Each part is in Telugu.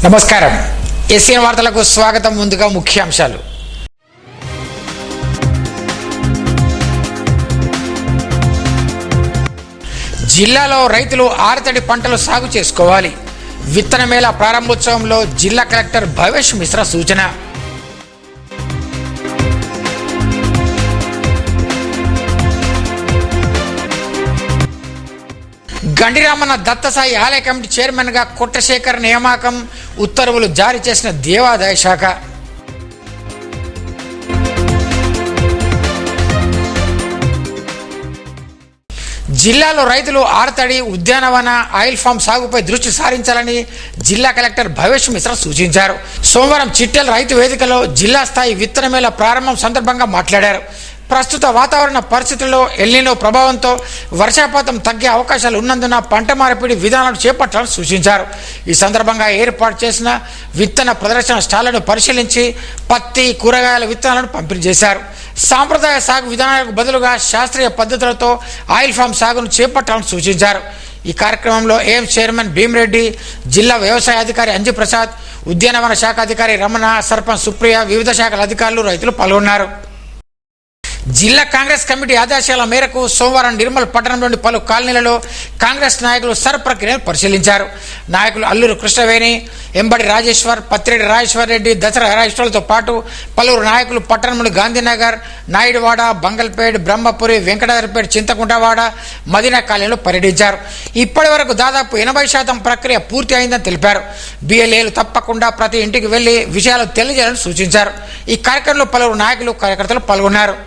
నమస్కారం. ఎస్సీఎన్ వార్తలకు స్వాగతం. ముందుగా ముఖ్యాంశాలు. జిల్లాలో రైతులు ఆరుతడి పంటలు సాగు చేసుకోవాలి. విత్తన మేళ ప్రారంభోత్సవంలో జిల్లా కలెక్టర్ భవేష్ మిశ్రా సూచన. గండిరామన్న దత్తసాయి ఆలయ కమిటీ చైర్మన్గా కొట్టశేఖర్ నియామకం, ఉత్తర్వులు జారీ చేసిన దేవాదాయ శాఖ. జిల్లాలో రైతులు ఆరుతడి, ఉద్యానవన, ఆయిల్ ఫామ్ సాగుపై దృష్టి సారించాలని జిల్లా కలెక్టర్ భవేష్ మిశ్రా సూచించారు. సోమవారం చిట్టెల రైతు వేదికలో జిల్లా స్థాయి విత్తన మేళ ప్రారంభం సందర్భంగా మాట్లాడారు. ప్రస్తుత వాతావరణ పరిస్థితుల్లో ఎల్నినో ప్రభావంతో వర్షపాతం తగ్గే అవకాశాలు ఉన్నందున పంట మార్పిడి విధానాలను చేపట్టాలని సూచించారు. ఈ సందర్భంగా ఏర్పాటు చేసిన విత్తన ప్రదర్శన స్టాళ్లను పరిశీలించి పత్తి, కూరగాయల విత్తనాలను పంపిణీ చేశారు. సాంప్రదాయ సాగు విధానాలకు బదులుగా శాస్త్రీయ పద్ధతులతో ఆయిల్ ఫామ్ సాగును చేపట్టాలని సూచించారు. ఈ కార్యక్రమంలో ఏఎంస్ చైర్మన్ భీమిరెడ్డి, జిల్లా వ్యవసాయ అధికారి అంజి ప్రసాద్, ఉద్యానవన శాఖ అధికారి రమణ, సర్పంచ్ సుప్రియ, వివిధ శాఖల అధికారులు, రైతులు పాల్గొన్నారు. జిల్లా కాంగ్రెస్ కమిటీ ఆదేశాల మేరకు సోమవారం నిర్మల్ పట్టణంలోని పలు కాలనీలలో కాంగ్రెస్ నాయకులు సర్ ప్రక్రియను పరిశీలించారు. నాయకులు అల్లూరు కృష్ణవేణి, ఎంబడి రాజేశ్వర్, పత్తిరెడ్డి రాజేశ్వర్ రెడ్డి, దసరా రాజేశ్వర్లతో పాటు పలువురు నాయకులు పట్టణంలోని గాంధీనగర్, నాయుడువాడ, బంగల్పేట్, బ్రహ్మపురి, వెంకటాద్రిపేట, చింతకుంటవాడ, మదీనా కాలనీలో పర్యటించారు. ఇప్పటి వరకు దాదాపు 80% ప్రక్రియ పూర్తి అయిందని తెలిపారు. బిఎల్ఏలు తప్పకుండా ప్రతి ఇంటికి వెళ్లి విషయాలు తెలియజేయాలని సూచించారు. ఈ కార్యక్రమంలో పలువురు నాయకులు, కార్యకర్తలు పాల్గొన్నారు.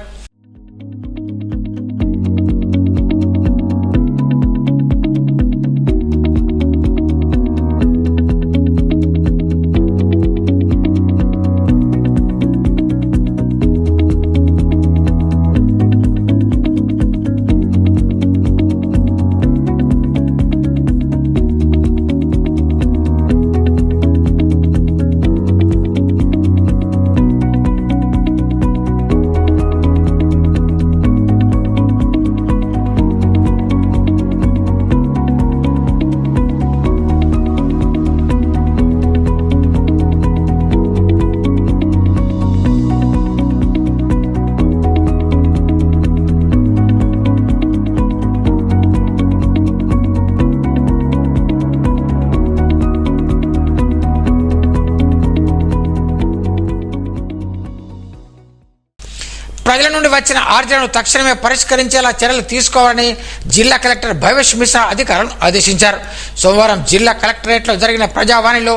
ప్రజల నుండి వచ్చిన ఆర్జనను తక్షణమే పరిష్కరించేలా చర్యలు తీసుకోవాలని జిల్లా కలెక్టర్ భవేష్ మిశ్రా అధికారులను ఆదేశించారు. సోమవారం జిల్లా కలెక్టరేట్లో జరిగిన ప్రజావాణిలో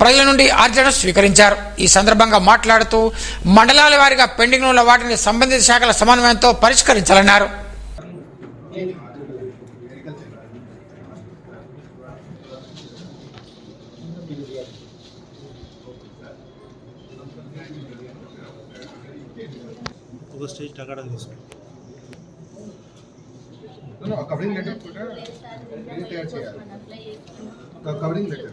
ప్రజల నుండి ఆర్జనను స్వీకరించారు. ఈ సందర్భంగా మాట్లాడుతూ మండలాల వారీగా పెండింగ్ ఉన్న వాటిని సంబంధిత శాఖల సమన్వయంతో పరిష్కరించాలన్నారు. स्टेज टकाड़ा कवरिंग लेटर तैयार చేయాలి. कवरिंग लेटर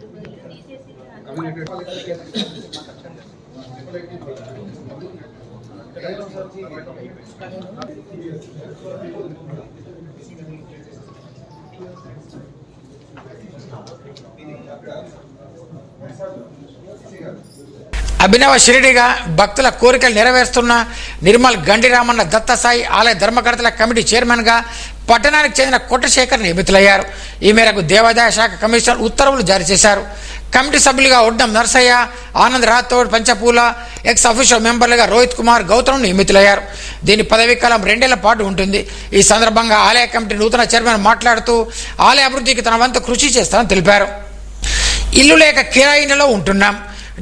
అభినవ షిరిడిగా భక్తుల కోరికలు నెరవేరుస్తున్న నిర్మల్ గండిరామన్న దత్తసాయి ఆలయ ధర్మకర్తల కమిటీ చైర్మన్గా పట్టణానికి చెందిన కొట్టశేఖర్ నియమితులయ్యారు. ఈ మేరకు దేవాదాయ శాఖ కమిషనర్ ఉత్తర్వులు జారీ చేశారు. కమిటీ సభ్యులుగా ఒడ్డం నర్సయ్య, ఆనంద్ రాథోడ్, పంచపూల, ఎక్స్ అఫీషియల్ మెంబర్లుగా రోహిత్ కుమార్, గౌతమ్ నియమితులయ్యారు. దీని పదవీకాలం 2 ఏళ్ల పాటు ఉంటుంది. ఈ సందర్భంగా ఆలయ కమిటీ నూతన చైర్మన్ మాట్లాడుతూ ఆలయ అభివృద్ధికి తన వంతు కృషి చేస్తానని తెలిపారు. ఇల్లు లేక కిరాయిలో ఉంటున్నాం.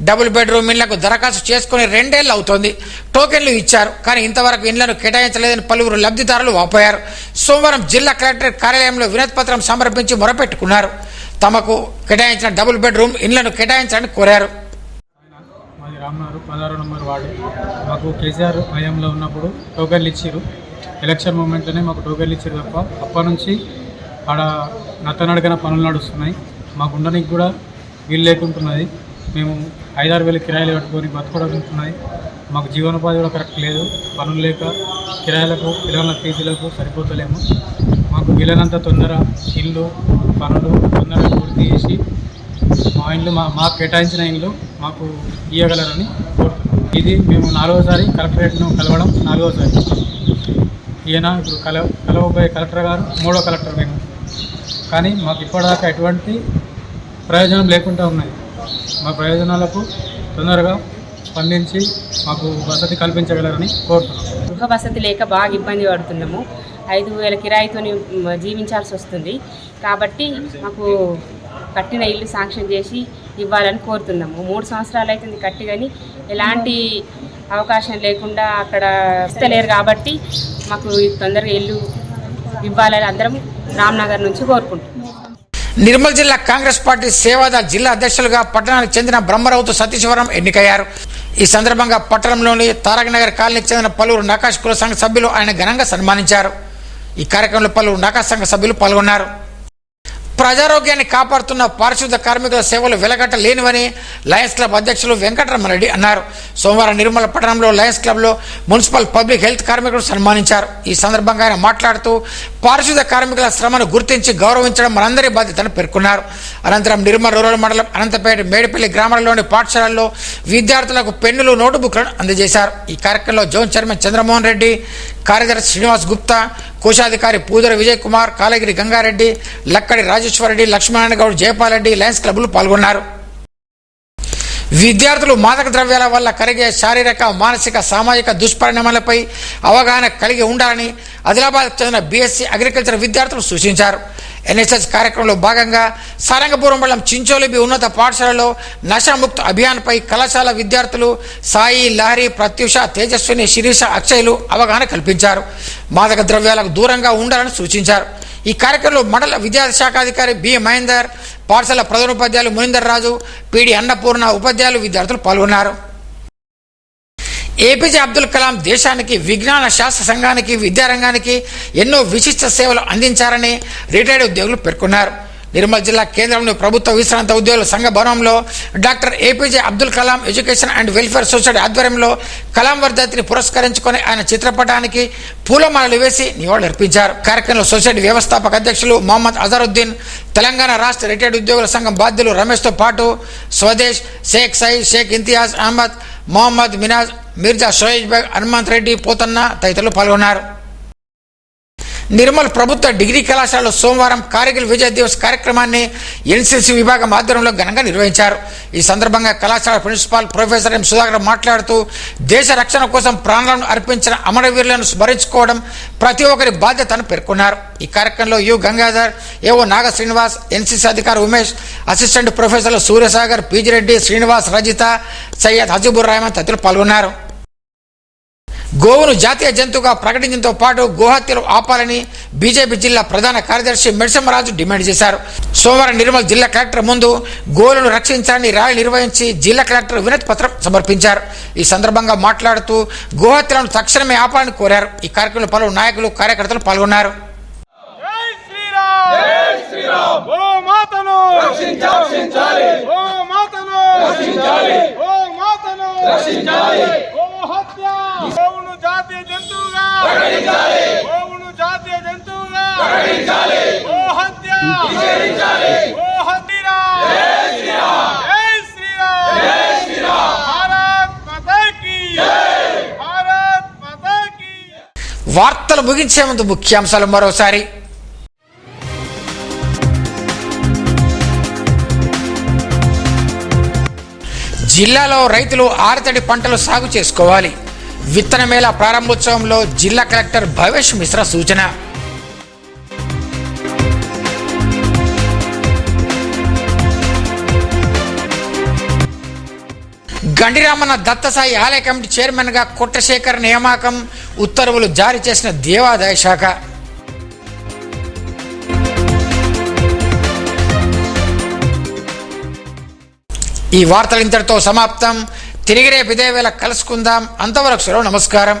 డబుల్ బెడ్రూమ్ ఇళ్లకు దరఖాస్తు చేసుకుని 2 ఏళ్లు అవుతోంది. టోకెన్లు ఇచ్చారు, కానీ ఇంతవరకు ఇళ్లను కేటాయించలేదని పలువురు లబ్ధిదారులు వాపోయారు. సోమవారం జిల్లా కలెక్టరేట్ కార్యాలయంలో వినతి పత్రం సమర్పించి మొరపెట్టుకున్నారు. తమకు కేటాయించిన డబుల్ బెడ్రూమ్ ఇళ్లను కేటాయించాలని కోరారు. మాది రామ్నగర్ 16 నంబర్ వార్డు. మాకు కేసీఆర్ హయాంలో ఉన్నప్పుడు టోకెన్లు ఇచ్చారు. ఎలక్షన్ మూమెంట్లోనే మాకు టోకెన్లు ఇచ్చారు తప్ప అప్పటి నుంచి ఆడ నత్తనడకన పనులు నడుస్తున్నాయి. మాకు ఉండడానికి కూడా వీలు లేకుంటున్నది. మేము 5-6 వేలు కిరాయిలు కట్టుకొని బతుకోవడం. మాకు జీవనోపాధి కూడా కరెక్ట్ లేదు. పనులు లేక కిరాయిలకు, పిల్లల ఫీజులకు సరిపోతలేము. మాకు వీలైనంత తొందర ఇల్లు పనులు తొందరగా పూర్తి చేసి మా ఆ ఇండ్లు మాకు కేటాయించిన ఇండ్లు మాకు ఇవ్వగలరని కోరుతున్నాం. ఇది మేము 4వసారి కలెక్టరేట్ను కలవడం 4వసారి. ఈయన ఇప్పుడు కలవబోయే కలెక్టర్ గారు 3వ కలెక్టర్ మేము. కానీ మాకు ఇప్పటిదాకా ఎటువంటి ప్రయోజనం లేకుండా ఉన్నాయి. మా ప్రయోజనాలకు తొందరగా స్పందించి మాకు వసతి కల్పించగలరని కోరుతున్నాం. గృహ వసతి లేక బాగా ఇబ్బంది పడుతున్నాము. 5,000 కిరాయితో జీవించాల్సి వస్తుంది. కాబట్టి మాకు కట్టిన ఇల్లు శాంక్షన్ చేసి ఇవ్వాలని కోరుతున్నాము. 3 సంవత్సరాలు అవుతుంది కట్టి, కానీ ఎలాంటి అవకాశం లేకుండా అక్కడ ఇస్తలేరు. కాబట్టి మాకు తొందరగా ఇల్లు ఇవ్వాలని అందరం రామ్నగర్ నుంచి కోరుకుంటున్నాం. నిర్మల్ జిల్లా కాంగ్రెస్ పార్టీ సేవాదళ జిల్లా అధ్యక్షులుగా పట్టణానికి చెందిన బ్రహ్మరావుతు సతీశ్వరం ఎన్నికయ్యారు. ఈ సందర్భంగా పట్టణంలోని తారక్ నగర్ కాలనీకి చెందిన పలువురు నకాష్ కుల సంఘ సభ్యులు ఆయన ఘనంగా సన్మానించారు. ఈ కార్యక్రమంలో పలువురు నకాష్ సంఘ సభ్యులు పాల్గొన్నారు. ప్రజారోగ్యాన్ని కాపాడుతున్న పారిశుద్ధ కార్మికుల సేవలు వెలగట్టలేనివని లయన్స్ క్లబ్ అధ్యక్షులు వెంకటరమరెడ్డి అన్నారు. సోమవారం నిర్మల పట్టణంలో లయన్స్ క్లబ్లో మున్సిపల్ పబ్లిక్ హెల్త్ కార్మికులు సన్మానించారు. ఈ సందర్భంగా ఆయన మాట్లాడుతూ పారిశుద్ధ కార్మికుల శ్రమను గుర్తించి గౌరవించడం మనందరి బాధ్యతను పేర్కొన్నారు. అనంతరం నిర్మల్ రూరల్ మండలం అనంతపేట మేడిపల్లి గ్రామాలలోని పాఠశాలల్లో విద్యార్థులకు పెన్నులు నోటుబుక్లను అందజేశారు. ఈ కార్యక్రమంలో జోన్ చైర్మన్ చంద్రమోహన్ రెడ్డి, కార్యదర్శి శ్రీనివాస్ గుప్తా, కోశాధికారి పూదర విజయ్ కుమార్, కాలగిరి గంగారెడ్డి, లక్కడి రాజేశ్వరరెడ్డి, లక్ష్మీనారాయణ గౌడ్, జయపాల్ రెడ్డి లయన్స్ క్లబ్లు పాల్గొన్నారు. విద్యార్థులు మాదక ద్రవ్యాల వల్ల కలిగే శారీరక, మానసిక, సామాజిక దుష్పరిణామాలపై అవగాహన కలిగి ఉండాలని ఆదిలాబాద్ చెందిన బీఎస్సీ అగ్రికల్చర్ విద్యార్థులు సూచించారు. ఎన్ఎస్ఎస్ కార్యక్రమంలో భాగంగా సారంగపురం మండలం చించోలిబి ఉన్నత పాఠశాలలో నషాముక్త అభియాన్పై కళాశాల విద్యార్థులు సాయి, లహరి, ప్రత్యూష, తేజస్విని, శిరీష, అక్షయ్లు అవగాహన కల్పించారు. మాదక ద్రవ్యాలకు దూరంగా ఉండాలని సూచించారు. ఈ కార్యక్రమంలో మండల విద్యాశాఖాధికారి బి మహేందర్, పాఠశాల ప్రధానోపాధ్యాయులు మునీందర్ రాజు, పిడి అన్నపూర్ణ, ఉపాధ్యాయులు, విద్యార్థులు పాల్గొన్నారు. ఏపీజే అబ్దుల్ కలాం దేశానికి, విజ్ఞాన శాస్త్ర సంఘానికి, విద్యారంగానికి ఎన్నో విశిష్ట సేవలు అందించారని రిటైర్డ్ ఉద్యోగులు పేర్కొన్నారు. నిర్మల్ జిల్లా కేంద్రంలోని ప్రభుత్వ విశ్రాంత ఉద్యోగుల సంఘ భవనంలో doctor APJ Abdul Kalam education and welfare society ఆధ్వర్యంలో కలాం వర్ధంతిని పురస్కరించుకొని ఆయన చిత్రపటానికి పూలమాలలు వేసి నివాళులర్పించారు. కార్యక్రమంలో సొసైటీ వ్యవస్థాపక అధ్యక్షులు మొహమ్మద్ అజరుద్దీన్, తెలంగాణ రాష్ట్ర రిటైర్డ్ ఉద్యోగుల సంఘం బాధ్యులు రమేష్తో పాటు స్వదేశ్, షేక్ సయీద్, షేక్ ఇంతియాజ్ అహ్మద్, మొహమ్మద్ మినాజ్, మిర్జా షోయేజ్ బేగ్, హనుమంత్ రెడ్డి, పోతన్న తదితరులు పాల్గొన్నారు. నిర్మల్ ప్రభుత్వ డిగ్రీ కళాశాలలో సోమవారం కార్గిల్ విజయ్ దివస్ కార్యక్రమాన్ని ఎన్సీసీ విభాగం ఆధ్వర్యంలో ఘనంగా నిర్వహించారు. ఈ సందర్భంగా కళాశాల ప్రిన్సిపాల్ ప్రొఫెసర్ ఎం సుధాకర్ మాట్లాడుతూ దేశ రక్షణ కోసం ప్రాణాలను అర్పించిన అమరవీరులను స్మరించుకోవడం ప్రతి ఒక్కరి బాధ్యతను పేర్కొన్నారు. ఈ కార్యక్రమంలో you Gangadhar, AO Naga Srinivas, NCC అధికారి ఉమేష్, అసిస్టెంట్ ప్రొఫెసర్లు సూర్యసాగర్, పీజిరెడ్డి, శ్రీనివాస్, రజిత, సయ్యద్ హజీబుర్ రెహమాన్ తదితరులు పాల్గొన్నారు. గోవును జాతీయ జంతువుగా ప్రకటించడంతో పాటు గోహత్యలు ఆపాలని బీజేపీ జిల్లా ప్రధాన కార్యదర్శి మెడ్సమరాజు డిమాండ్ చేశారు. సోమవారం నిర్మల్ జిల్లా కలెక్టర్ ముందు గోవులను రక్షించాలని ర్యాలీ నిర్వహించి జిల్లా కలెక్టర్ వినతి పత్రం సమర్పించారు. ఈ సందర్భంగా మాట్లాడుతూ గోహత్యలను తక్షణమే ఆపాలని కోరారు. ఈ కార్యక్రమంలో పలువురు నాయకులు, కార్యకర్తలు పాల్గొన్నారు. గోవును జాతీయ జంతువుగా ప్రకటించాలి. గోవును జాతీయ జంతువుగా ప్రకటించాలి. గోహత్య నిషేధించాలి. గోహత్య జై శ్రీరామ్, జై శ్రీరామ్, జై శ్రీరామ్. భారత్ మాతా కీ జై, భారత్ మాతా కీ. వార్తలు ముగించే ముందు ముఖ్యాంశాలు మరోసారి. జిల్లాలో రైతులు ఆరుతడి పంటలు సాగు చేసుకోవాలి. విత్తన మేళా ప్రారంభోత్సవంలో జిల్లా కలెక్టర్ భవేష్ మిశ్రా సూచన. గండిరామన్న దత్తసాయి ఆలయ కమిటీ చైర్మన్గా కొట్టశేఖర్ నియామకం, ఉత్తర్వులు జారీ చేసిన దేవాదాయ శాఖ. ఈ వార్తలు ఇంతటితో సమాప్తం. తిరిగి రేపు ఇదే వేళ కలుసుకుందాం. అంతవరకు సెలవు. నమస్కారం.